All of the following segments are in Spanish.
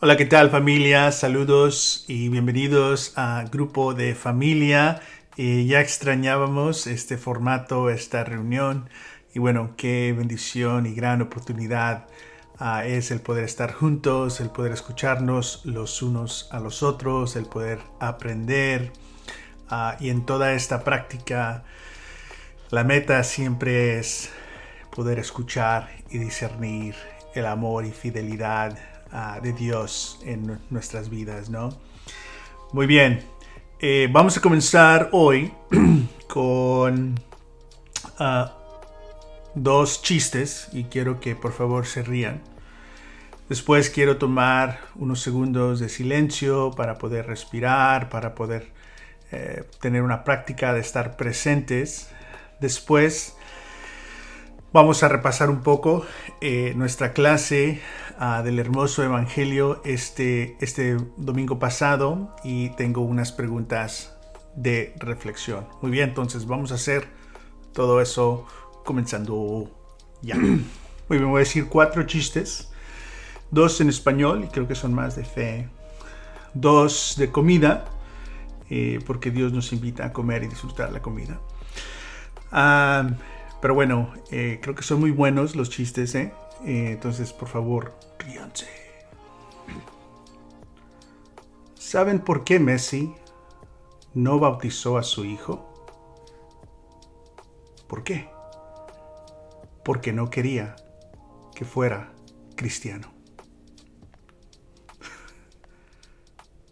Hola, ¿qué tal familia? Saludos y bienvenidos a Grupo de Familia. Ya extrañábamos este formato, esta reunión y bueno, qué bendición y gran oportunidad es el poder estar juntos, el poder escucharnos los unos a los otros, el poder aprender y en toda esta práctica la meta siempre es poder escuchar y discernir el amor y fidelidad de Dios en nuestras vidas, ¿no? Muy bien, vamos a comenzar hoy con uh, dos chistes y quiero que por favor se rían. Después quiero tomar unos segundos de silencio para poder respirar, para poder tener una práctica de estar presentes. Después vamos a repasar un poco nuestra clase del hermoso evangelio este domingo pasado y tengo unas preguntas de reflexión. Muy bien, entonces vamos a hacer todo eso comenzando ya. Muy bien, voy a decir 4 chistes, 2 en español y creo que son más de fe, 2 de comida, porque Dios nos invita a comer y disfrutar la comida. Pero bueno, creo que son muy buenos los chistes, ¿eh? Entonces, por favor, ríanse. ¿Saben por qué Messi no bautizó a su hijo? ¿Por qué? Porque no quería que fuera cristiano.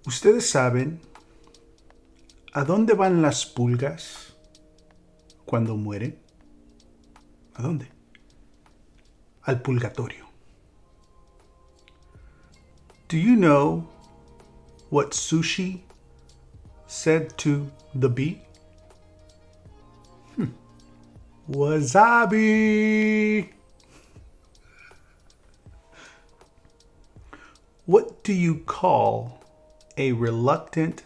¿Ustedes saben a dónde van las pulgas cuando mueren? ¿A dónde? Al purgatorio. Do you know what sushi said to the bee? Wasabi! What do you call a reluctant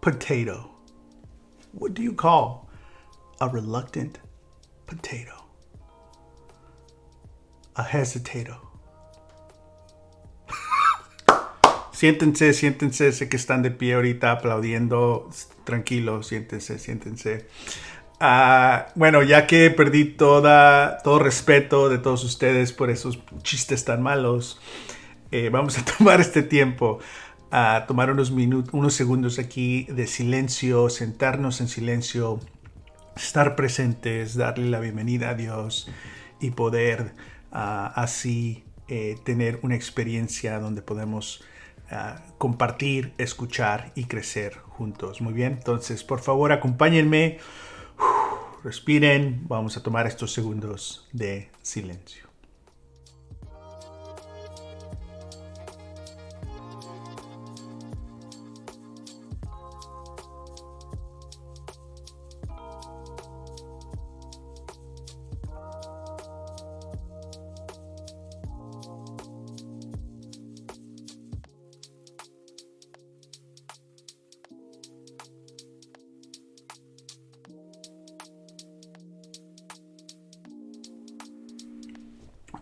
potato? What do you call a reluctant potato? A hesitato. Siéntense, sé que están de pie ahorita aplaudiendo. Tranquilos, siéntense. Bueno, ya que perdí todo respeto de todos ustedes por esos chistes tan malos, vamos a tomar este tiempo, a tomar unos segundos aquí de silencio, sentarnos en silencio, estar presentes, darle la bienvenida a Dios y poder así tener una experiencia donde podemos compartir, escuchar y crecer juntos. Muy bien, entonces por favor acompáñenme, respiren, vamos a tomar estos segundos de silencio.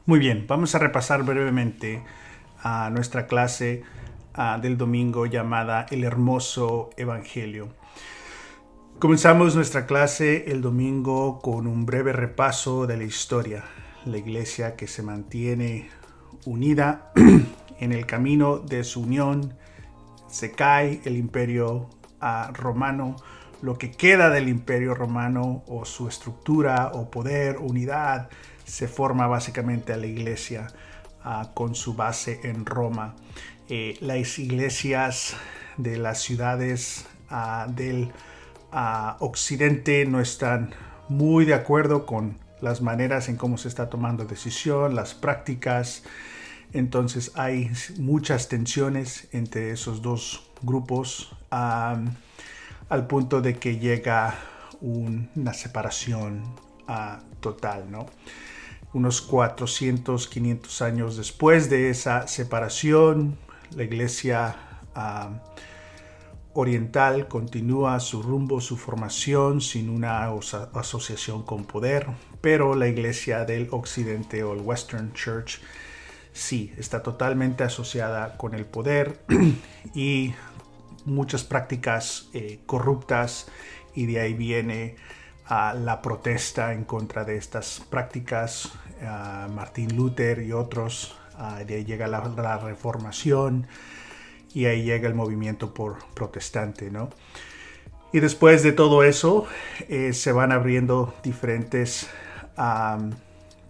Muy bien, vamos a repasar brevemente nuestra clase del domingo llamada El Hermoso Evangelio. Comenzamos nuestra clase el domingo con un breve repaso de la historia. La iglesia que se mantiene unida en el camino de su unión, se cae el imperio romano, lo que queda del imperio romano o su estructura o poder, unidad, se forma básicamente a la iglesia con su base en Roma. Las iglesias de las ciudades del occidente no están muy de acuerdo con las maneras en cómo se está tomando decisión, las prácticas. Entonces hay muchas tensiones entre esos dos grupos al punto de que llega una separación total, ¿no? Unos 400, 500 años después de esa separación, la iglesia oriental continúa su rumbo, su formación sin una asociación con poder, pero la iglesia del occidente o el Western Church sí, está totalmente asociada con el poder y muchas prácticas corruptas, y de ahí viene la protesta en contra de estas prácticas. Martín Luther y otros, de ahí llega la Reformación y ahí llega el movimiento protestante, ¿no? Y después de todo eso se van abriendo diferentes,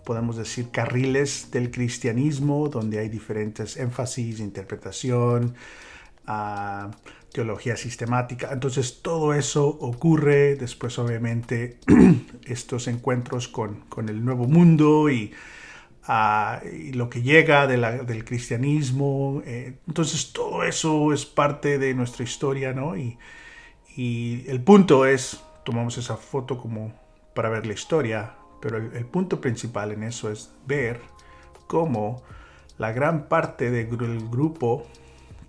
podemos decir, carriles del cristianismo, donde hay diferentes énfasis, interpretación, teología sistemática. Entonces todo eso ocurre. Después obviamente estos encuentros con el nuevo mundo y lo que llega del cristianismo. Entonces todo eso es parte de nuestra historia, ¿no? Y el punto es, tomamos esa foto como para ver la historia, pero el punto principal en eso es ver cómo la gran parte del grupo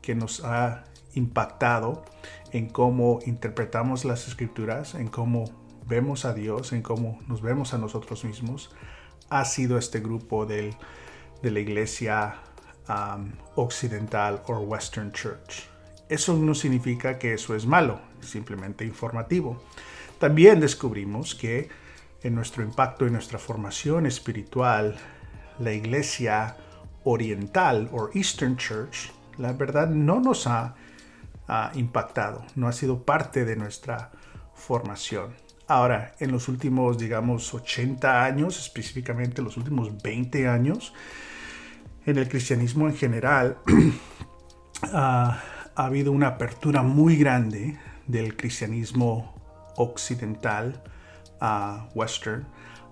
que nos ha impactado en cómo interpretamos las escrituras, en cómo vemos a Dios, en cómo nos vemos a nosotros mismos, ha sido este grupo de la iglesia occidental o Western Church. Eso no significa que eso es malo, es simplemente informativo. También descubrimos que en nuestro impacto y nuestra formación espiritual, la iglesia oriental o Eastern Church, la verdad no nos ha impactado, no ha sido parte de nuestra formación. Ahora, en los últimos, digamos, 80 años, específicamente los últimos 20 años, en el cristianismo en general, ha habido una apertura muy grande del cristianismo occidental, western,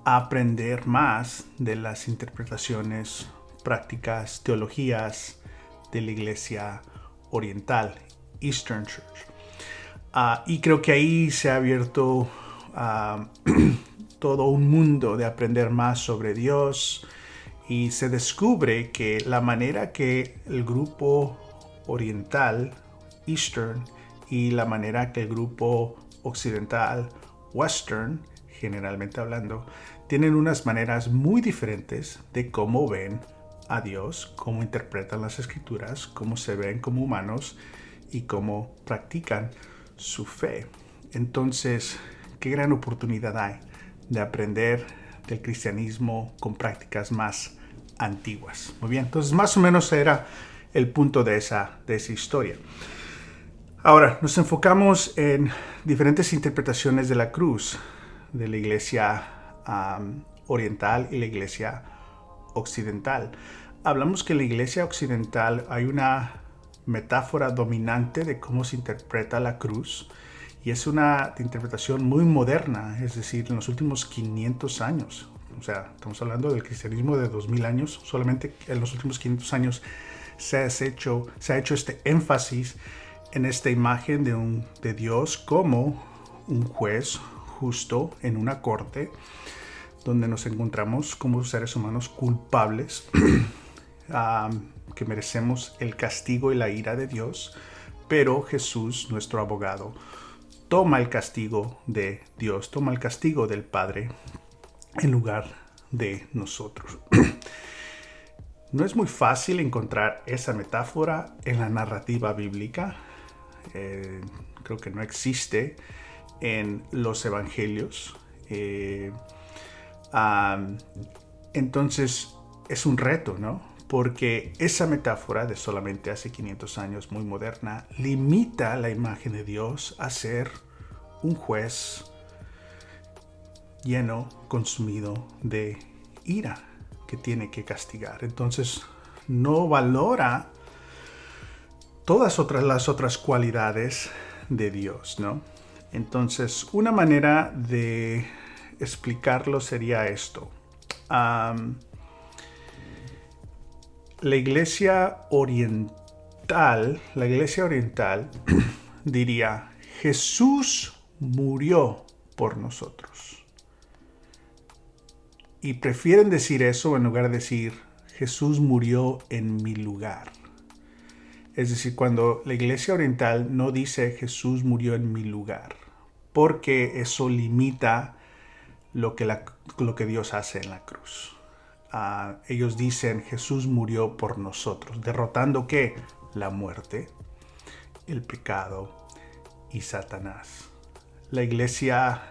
a aprender más de las interpretaciones, prácticas, teologías de la iglesia oriental, Eastern Church. Y creo que ahí se ha abierto todo un mundo de aprender más sobre Dios, y se descubre que la manera que el grupo oriental, Eastern, y la manera que el grupo occidental, Western, generalmente hablando, tienen unas maneras muy diferentes de cómo ven a Dios, cómo interpretan las escrituras, cómo se ven como humanos y cómo practican su fe. Entonces, qué gran oportunidad hay de aprender del cristianismo con prácticas más antiguas. Muy bien, entonces más o menos era el punto de esa historia. Ahora, nos enfocamos en diferentes interpretaciones de la cruz de la iglesia oriental y la iglesia occidental. Hablamos que en la iglesia occidental hay una metáfora dominante de cómo se interpreta la cruz, y es una interpretación muy moderna, es decir, en los últimos 500 años. O sea, estamos hablando del cristianismo de 2000 años, solamente en los últimos 500 años se ha hecho este énfasis en esta imagen de Dios como un juez justo en una corte, donde nos encontramos como seres humanos culpables, que merecemos el castigo y la ira de Dios, pero Jesús, nuestro abogado, toma el castigo de Dios, toma el castigo del Padre en lugar de nosotros. No es muy fácil encontrar esa metáfora en la narrativa bíblica. Creo que no existe en los evangelios. Entonces es un reto, ¿no? Porque esa metáfora de solamente hace 500 años, muy moderna, limita la imagen de Dios a ser un juez lleno, consumido de ira que tiene que castigar. Entonces no valora todas las otras cualidades de Dios, ¿no? Entonces, una manera de explicarlo sería esto. La iglesia oriental diría: Jesús murió por nosotros. Y prefieren decir eso en lugar de decir Jesús murió en mi lugar. Es decir, cuando la iglesia oriental no dice Jesús murió en mi lugar, porque eso limita lo que Dios hace en la cruz. ellos dicen Jesús murió por nosotros, derrotando ¿qué? La muerte, el pecado y Satanás. La iglesia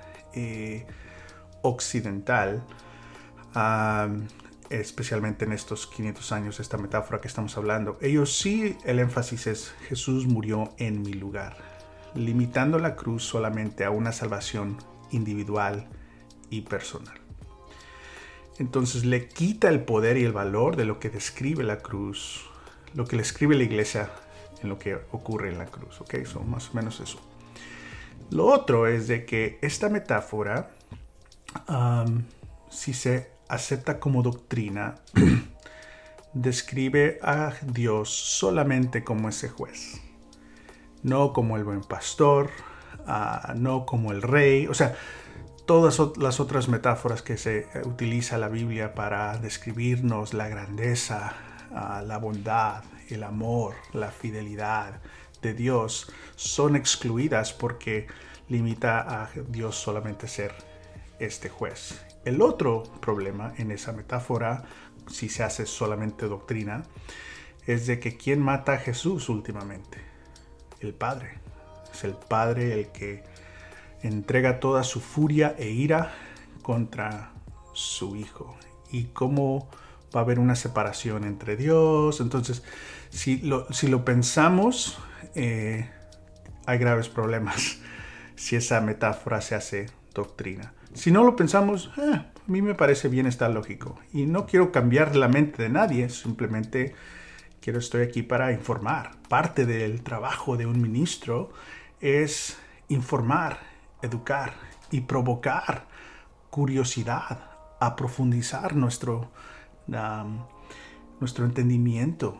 occidental, especialmente en estos 500 años, esta metáfora que estamos hablando, ellos sí, el énfasis es Jesús murió en mi lugar, limitando la cruz solamente a una salvación individual y personal. Entonces le quita el poder y el valor de lo que describe la cruz, lo que le escribe la iglesia en lo que ocurre en la cruz. ¿Ok? So, más o menos eso. Lo otro es de que esta metáfora, si se acepta como doctrina, describe a Dios solamente como ese juez, no como el buen pastor, no como el rey. O sea, todas las otras metáforas que se utiliza la Biblia para describirnos la grandeza, la bondad, el amor, la fidelidad de Dios son excluidas porque limita a Dios solamente ser este juez. El otro problema en esa metáfora, si se hace solamente doctrina, es de que ¿quién mata a Jesús últimamente? El Padre. Es el Padre el que entrega toda su furia e ira contra su Hijo. ¿Y cómo va a haber una separación entre Dios? Entonces, si lo pensamos, hay graves problemas si esa metáfora se hace doctrina. Si no lo pensamos, a mí me parece bien, está lógico. Y no quiero cambiar la mente de nadie, simplemente estoy aquí para informar. Parte del trabajo de un ministro es informar, educar y provocar curiosidad, a profundizar nuestro entendimiento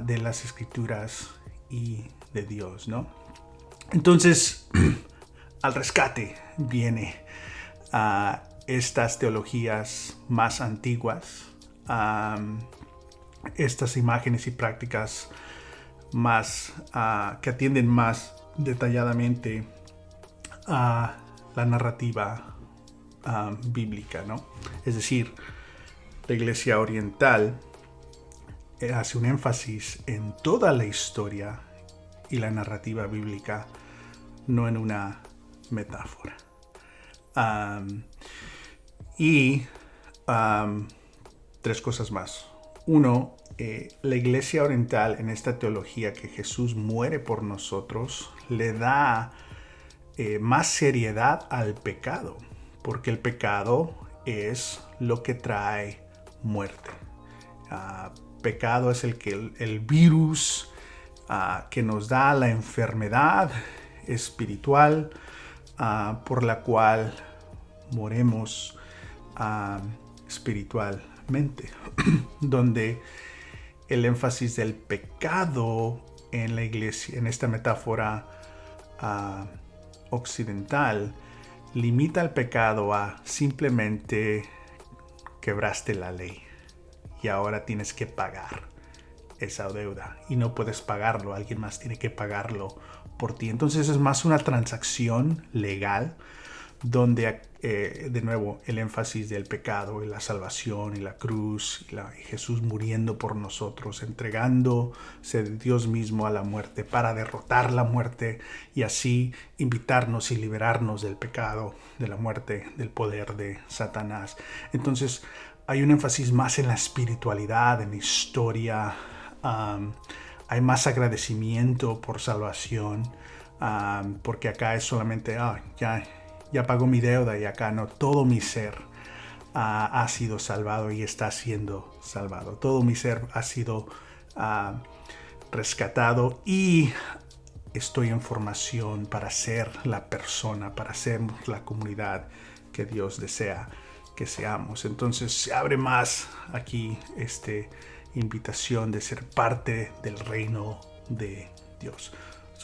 de las Escrituras y de Dios, ¿no? Entonces, al rescate viene estas teologías más antiguas, estas imágenes y prácticas más que atienden más detalladamente a la narrativa bíblica, ¿no? Es decir, la Iglesia Oriental hace un énfasis en toda la historia y la narrativa bíblica, no en una metáfora. Tres cosas más. Uno, la Iglesia Oriental en esta teología que Jesús muere por nosotros le da más seriedad al pecado, porque el pecado es lo que trae muerte. Pecado es el virus que nos da la enfermedad espiritual por la cual moremos espiritualmente, donde el énfasis del pecado en la iglesia, en esta metáfora occidental, limita el pecado a simplemente quebraste la ley y ahora tienes que pagar esa deuda y no puedes pagarlo, alguien más tiene que pagarlo por ti. Entonces es más una transacción legal donde de nuevo el énfasis del pecado y la salvación y la cruz y Jesús muriendo por nosotros, entregándose Dios mismo a la muerte para derrotar la muerte y así invitarnos y liberarnos del pecado, de la muerte, del poder de Satanás. Entonces hay un énfasis más en la espiritualidad, en la historia. Hay más agradecimiento por salvación, porque acá es solamente ya pagó mi deuda, y acá no, todo mi ser ha sido salvado y está siendo salvado. Todo mi ser ha sido rescatado y estoy en formación para ser la persona, para ser la comunidad que Dios desea que seamos. Entonces se abre más aquí invitación de ser parte del reino de Dios.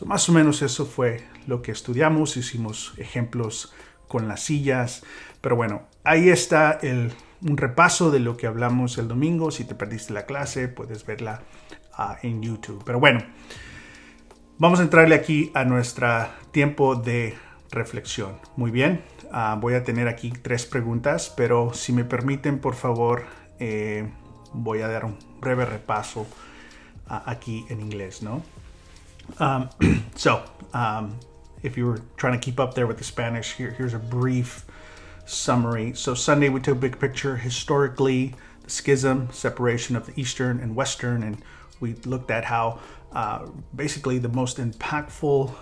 Más o menos eso fue lo que estudiamos. Hicimos ejemplos con las sillas, pero bueno, ahí está un repaso de lo que hablamos el domingo. Si te perdiste la clase, puedes verla en YouTube. Pero bueno, vamos a entrarle aquí a nuestro tiempo de reflexión. Muy bien, voy a tener aquí 3 preguntas, pero si me permiten, por favor, voy a dar un breve repaso aquí en inglés, ¿no? If you were trying to keep up there with the Spanish, here's a brief summary. So Sunday we took a big picture historically, the schism, separation of the Eastern and Western, and we looked at how basically the most impactful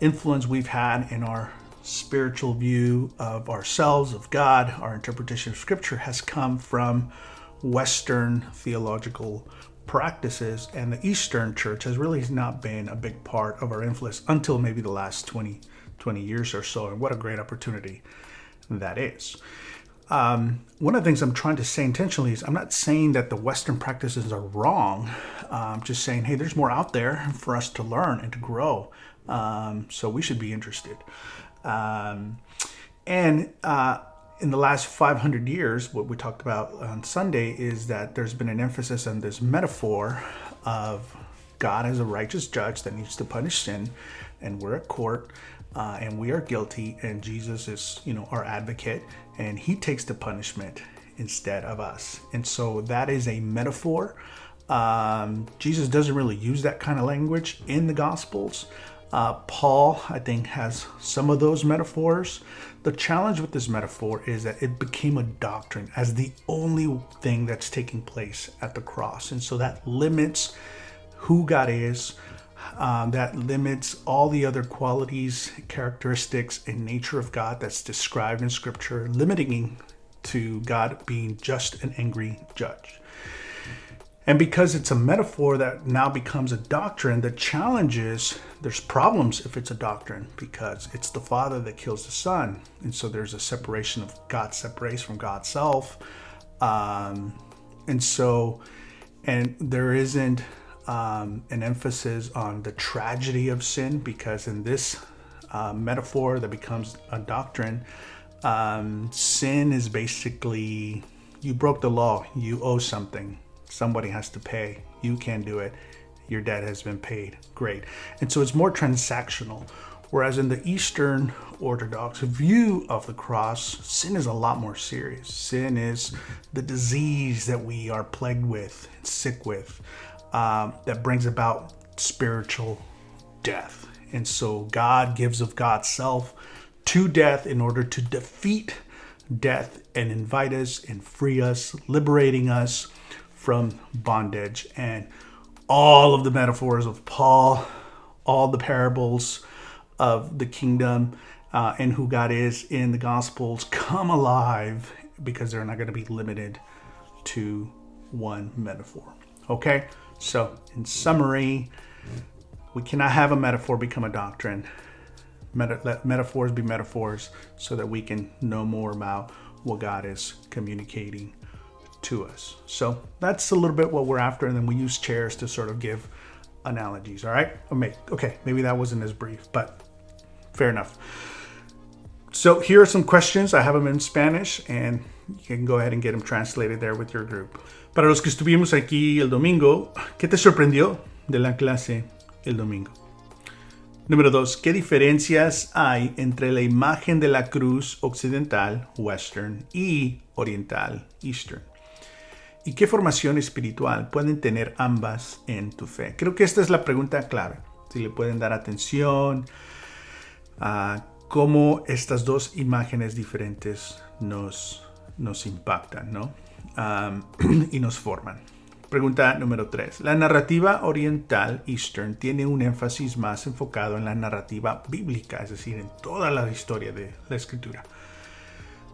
influence we've had in our spiritual view of ourselves, of God, our interpretation of Scripture has come from Western theological practices, and the Eastern Church has really not been a big part of our influence until maybe the last 20 years or so, and what a great opportunity that is. One of the things I'm trying to say intentionally is I'm not saying that the Western practices are wrong. I'm just saying, hey, there's more out there for us to learn and to grow. So we should be interested. In the last 500 years, what we talked about on Sunday is that there's been an emphasis on this metaphor of God as a righteous judge that needs to punish sin, and we're at court, and we are guilty, and Jesus is, our advocate, and he takes the punishment instead of us. And so that is a metaphor. Jesus doesn't really use that kind of language in the Gospels. Paul, I think, has some of those metaphors. The challenge with this metaphor is that it became a doctrine as the only thing that's taking place at the cross. And so that limits who God is. That limits all the other qualities, characteristics, and nature of God that's described in Scripture, limiting to God being just an angry judge. And because it's a metaphor that now becomes a doctrine, the challenge is there's problems if it's a doctrine because it's the Father that kills the Son. And so there's a separation of God, separates from God's self. And there isn't an emphasis on the tragedy of sin, because in this metaphor that becomes a doctrine, sin is basically you broke the law, you owe something. Somebody has to pay. You can't do it. Your debt has been paid. Great. And so it's more transactional. Whereas in the Eastern Orthodox view of the cross, sin is a lot more serious. Sin is the disease that we are plagued with, sick with, that brings about spiritual death. And so God gives of God's self to death in order to defeat death and invite us and free us, liberating us from bondage. And all of the metaphors of Paul, all the parables of the kingdom and who God is in the Gospels come alive because they're not going to be limited to one metaphor. Okay, so in summary, we cannot have a metaphor become a doctrine. Let metaphors be metaphors so that we can know more about what God is communicating to us. So that's a little bit what we're after, and then we use chairs to sort of give analogies. All right, okay, maybe that wasn't as brief, but fair enough. So here are some questions. I have them in Spanish, and you can go ahead and get them translated there with your group. Para los que estuvimos aquí el domingo, ¿qué te sorprendió de la clase el domingo? Número 2. ¿Qué diferencias hay entre la imagen de la cruz occidental, Western, y oriental, Eastern? ¿Y qué formación espiritual pueden tener ambas en tu fe? Creo que esta es la pregunta clave. Si le pueden dar atención a cómo estas dos imágenes diferentes nos impactan, ¿no? Y nos forman. Pregunta número 3. La narrativa oriental, Eastern, tiene un énfasis más enfocado en la narrativa bíblica, es decir, en toda la historia de la Escritura.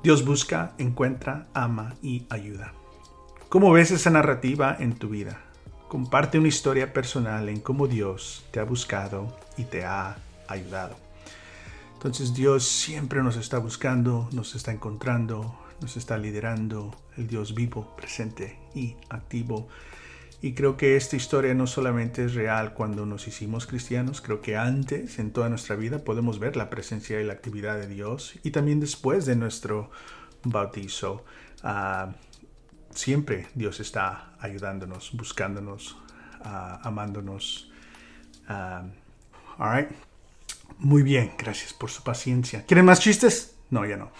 Dios busca, encuentra, ama y ayuda. ¿Cómo ves esa narrativa en tu vida? Comparte una historia personal en cómo Dios te ha buscado y te ha ayudado. Entonces Dios siempre nos está buscando, nos está encontrando, nos está liderando, el Dios vivo, presente y activo. Y creo que esta historia no solamente es real cuando nos hicimos cristianos, creo que antes, en toda nuestra vida, podemos ver la presencia y la actividad de Dios. Y también después de nuestro bautizo, siempre Dios está ayudándonos, buscándonos, amándonos. All right. Muy bien, gracias por su paciencia. ¿Quieren más chistes? No, ya no.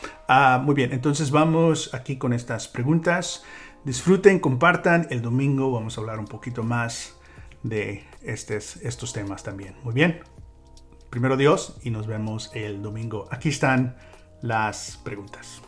Muy bien, entonces vamos aquí con estas preguntas. Disfruten, compartan. El domingo vamos a hablar un poquito más de estos temas también. Muy bien. Primero Dios y nos vemos el domingo. Aquí están las preguntas.